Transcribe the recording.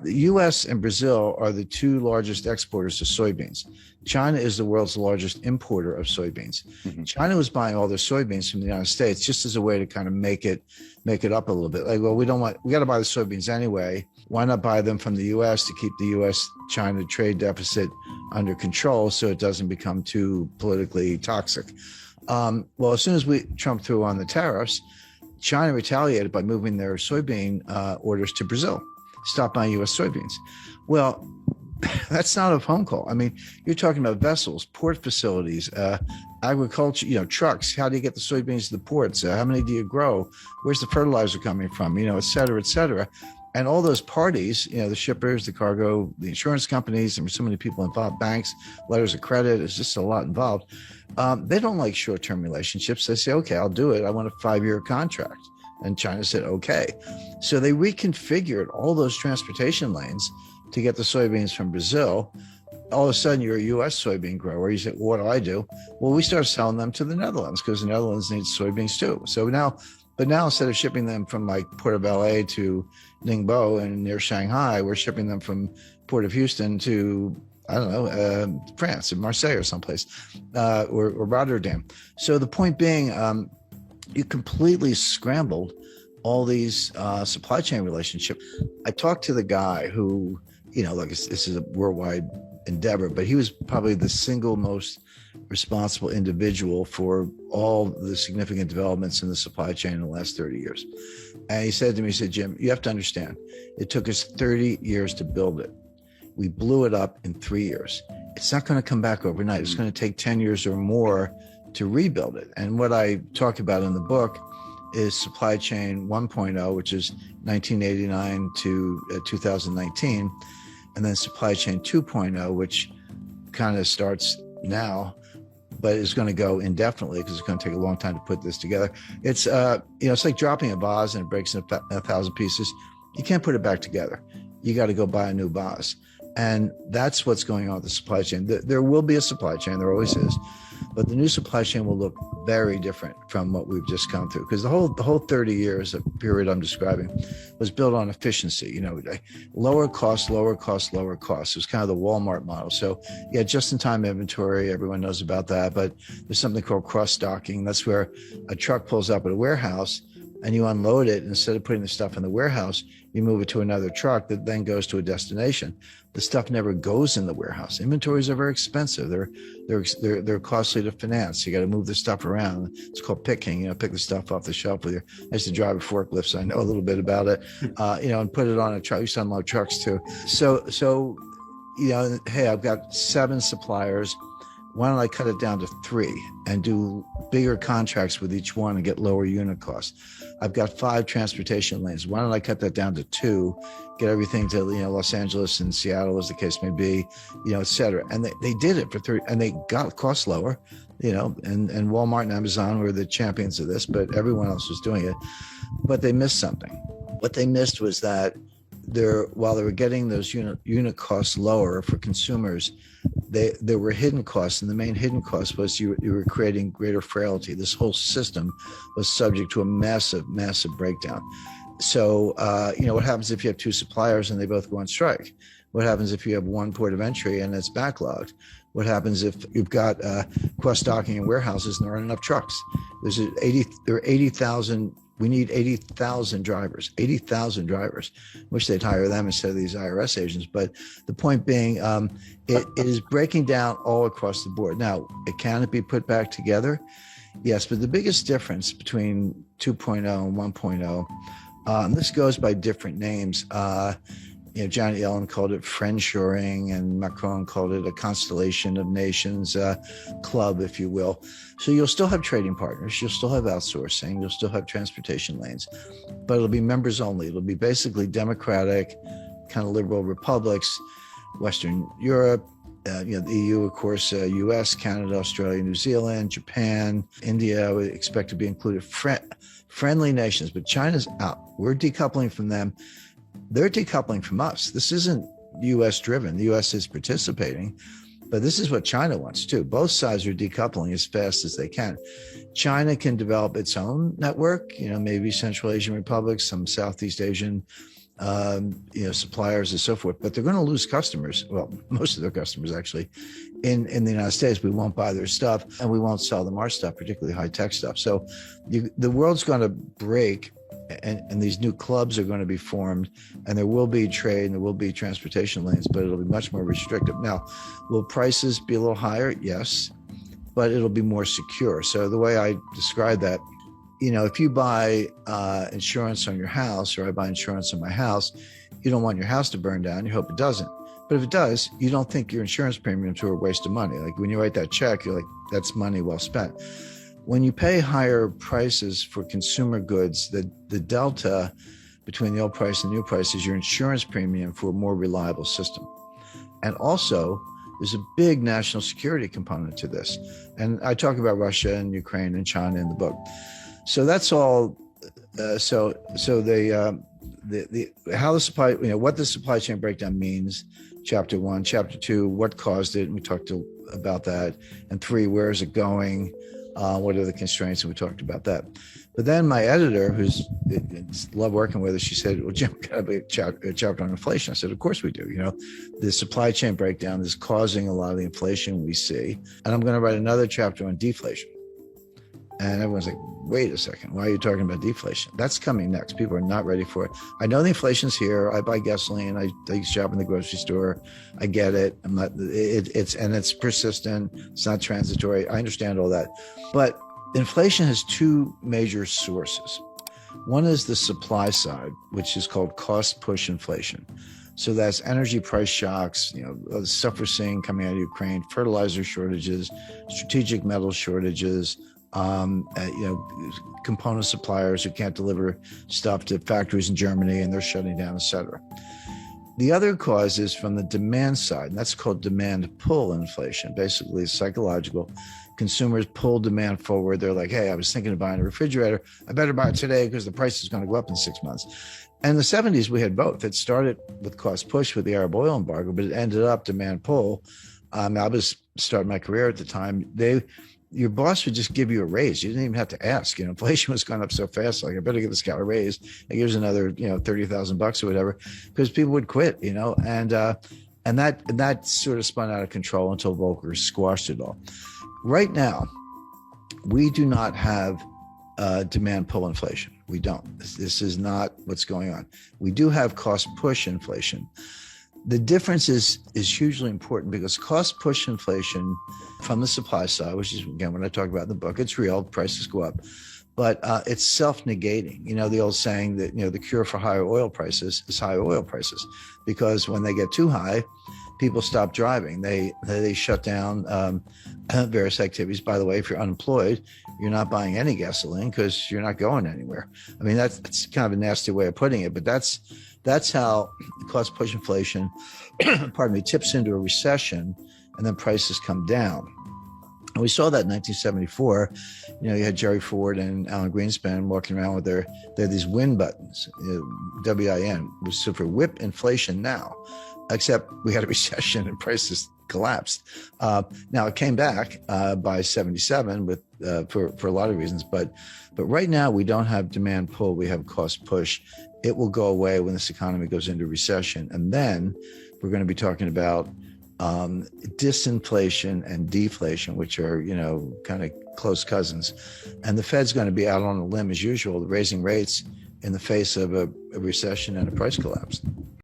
The U.S. and Brazil are the two largest exporters of soybeans. China is the world's largest importer of soybeans. China was buying all their soybeans from the United States just as a way to kind of make it up a little bit. Like, well, we got to buy the soybeans anyway. Why not buy them from the U.S. to keep the U.S.-China trade deficit under control so it doesn't become too politically toxic? Well, as soon as Trump threw on the tariffs, China retaliated by moving their soybean orders to Brazil. Stop buying U.S. soybeans. Well, that's not a phone call. I mean, you're talking about vessels, port facilities, agriculture, trucks. How do you get the soybeans to the ports? How many do you grow? Where's the fertilizer coming from? Et cetera, et cetera. And all those parties, the shippers, the cargo, the insurance companies, and so many people involved, banks, letters of credit, it's just a lot involved. They don't like short-term relationships. They say, okay, I'll do it. I want a 5-year contract. And China said, okay. So they reconfigured all those transportation lanes to get the soybeans from Brazil. All of a sudden, you're a U.S. soybean grower. You say, well, what do? Well, we started selling them to the Netherlands because the Netherlands needs soybeans too. So now instead of shipping them from like Port of LA to Ningbo and near Shanghai, we're shipping them from Port of Houston to, I don't know, France, or Marseille or someplace, or Rotterdam. So the point being, you completely scrambled all these supply chain relationships. I talked to the guy who, this is a worldwide endeavor, but he was probably the single most responsible individual for all the significant developments in the supply chain in the last 30 years. And he said to me, Jim, you have to understand, it took us 30 years to build it. We blew it up in 3 years. It's not going to come back overnight. It's going to take 10 years or more to rebuild it. And what I talk about in the book is supply chain 1.0, which is 1989 to 2019, and then supply chain 2.0, which kind of starts now, but is going to go indefinitely because it's going to take a long time to put this together. It's it's like dropping a vase and it breaks in 1,000 pieces. You can't put it back together. You got to go buy a new vase. And that's what's going on with the supply chain. There will be a supply chain, there always is, but the new supply chain will look very different from what we've just come through. Because the whole 30 years of period I'm describing was built on efficiency, lower cost, lower cost, lower cost. It was kind of the Walmart model. So yeah, just-in-time inventory, everyone knows about that, but there's something called cross-stocking. That's where a truck pulls up at a warehouse and you unload it. Instead of putting the stuff in the warehouse, you move it to another truck that then goes to a destination. The stuff never goes in the warehouse. Inventories are very expensive. They're costly to finance. You got to move the stuff around. It's called picking. Pick the stuff off the shelf with your. I used to drive a forklift, so I know a little bit about it. And put it on a truck. I used to unload trucks too. So hey, I've got 7 suppliers. Why don't I cut it down to 3 and do bigger contracts with each one and get lower unit costs? I've got 5 transportation lanes. Why don't I cut that down to 2, get everything to Los Angeles and Seattle, as the case may be, et cetera. And they did it for 3, and they got costs lower, and Walmart and Amazon were the champions of this, but everyone else was doing it. But they missed something. What they missed was that while they were getting those unit costs lower for consumers, there were hidden costs, and the main hidden cost was you were creating greater frailty. This whole system was subject to a massive breakdown. So, what happens if you have 2 suppliers and they both go on strike? What happens if you have one port of entry and it's backlogged? What happens if you've got cross-docking in warehouses and there aren't enough trucks? There are 80,000. We need 80,000 drivers. Wish they'd hire them instead of these IRS agents. But the point being, it is breaking down all across the board. Now, can it be put back together? Yes, but the biggest difference between 2.0 and 1.0, and this goes by different names. Janet Yellen called it friendshoring, and Macron called it a constellation of nations club, if you will. So you'll still have trading partners, you'll still have outsourcing, you'll still have transportation lanes, but it'll be members only. It'll be basically democratic, kind of liberal republics, Western Europe, the EU, of course, US, Canada, Australia, New Zealand, Japan, India, I would expect to be included. Friendly nations, but China's out. We're decoupling from them. They're decoupling from us. This isn't U.S. driven. The U.S. is participating, but this is what China wants too. Both sides are decoupling as fast as they can. China can develop its own network, maybe Central Asian republics, some Southeast Asian suppliers and so forth, but they're going to lose customers. Well, most of their customers actually in the United States. We won't buy their stuff and we won't sell them our stuff, particularly high-tech stuff. So the world's going to break, and these new clubs are going to be formed, and there will be trade and there will be transportation lanes, but it'll be much more restrictive. Now, will prices be a little higher? Yes, but it'll be more secure. So the way I describe that, if you buy insurance on your house, or I buy insurance on my house, you don't want your house to burn down. You hope it doesn't. But if it does, you don't think your insurance premiums are a waste of money. Like when you write that check, you're like, that's money well spent. When you pay higher prices for consumer goods, the delta between the old price and the new price is your insurance premium for a more reliable system. And also, there's a big national security component to this. And I talk about Russia and Ukraine and China in the book. So that's all. So how the supply, what the supply chain breakdown means, chapter 1, chapter 2, what caused it, and we talked about that, and 3, where is it going, what are the constraints, and we talked about that. But then my editor, who's love working with us, she said, well, Jim, got to be a chapter on inflation. I said, of course we do. The supply chain breakdown is causing a lot of the inflation we see, and I'm going to write another chapter on deflation. And everyone's like, wait a second, why are you talking about deflation? That's coming next. People are not ready for it. I know the inflation's here. I buy gasoline. I shop in the grocery store. I get it. It's persistent. It's not transitory. I understand all that. But inflation has 2 major sources. One is the supply side, which is called cost push inflation. So that's energy price shocks, the stuff we're seeing coming out of Ukraine, fertilizer shortages, strategic metal shortages, component suppliers who can't deliver stuff to factories in Germany and they're shutting down, et cetera. The other cause is from the demand side, and that's called demand pull inflation. Basically, it's psychological. Consumers pull demand forward. They're like, hey, I was thinking of buying a refrigerator. I better buy it today because the price is going to go up in 6 months. And in the 70s, we had both. It started with cost push with the Arab oil embargo, but it ended up demand pull. I was starting my career at the time. Your boss would just give you a raise. You didn't even have to ask. Inflation was going up so fast. Like, I better give this guy a raise. Here's another, $30,000 or whatever, because people would quit. And that sort of spun out of control until Volcker squashed it all. Right now, we do not have demand pull inflation. We don't. This is not what's going on. We do have cost push inflation. The difference is hugely important because cost push inflation from the supply side, which is, again, when I talk about in the book, it's real, prices go up, but it's self-negating. The old saying that, the cure for higher oil prices is higher oil prices, because when they get too high, people stop driving. They shut down various activities. By the way, if you're unemployed, you're not buying any gasoline because you're not going anywhere. I mean, that's kind of a nasty way of putting it, but that's how cost push inflation, tips into a recession, and then prices come down. And we saw that in 1974. You had Jerry Ford and Alan Greenspan walking around with they had these win buttons, WIN, which stood for whip inflation now, except we had a recession and prices collapsed. Now it came back by 77 with for a lot of reasons, but right now we don't have demand pull, we have cost push. It will go away when this economy goes into recession, and then we're going to be talking about disinflation and deflation, which are kind of close cousins. And the Fed's going to be out on a limb as usual, raising rates in the face of a recession and a price collapse.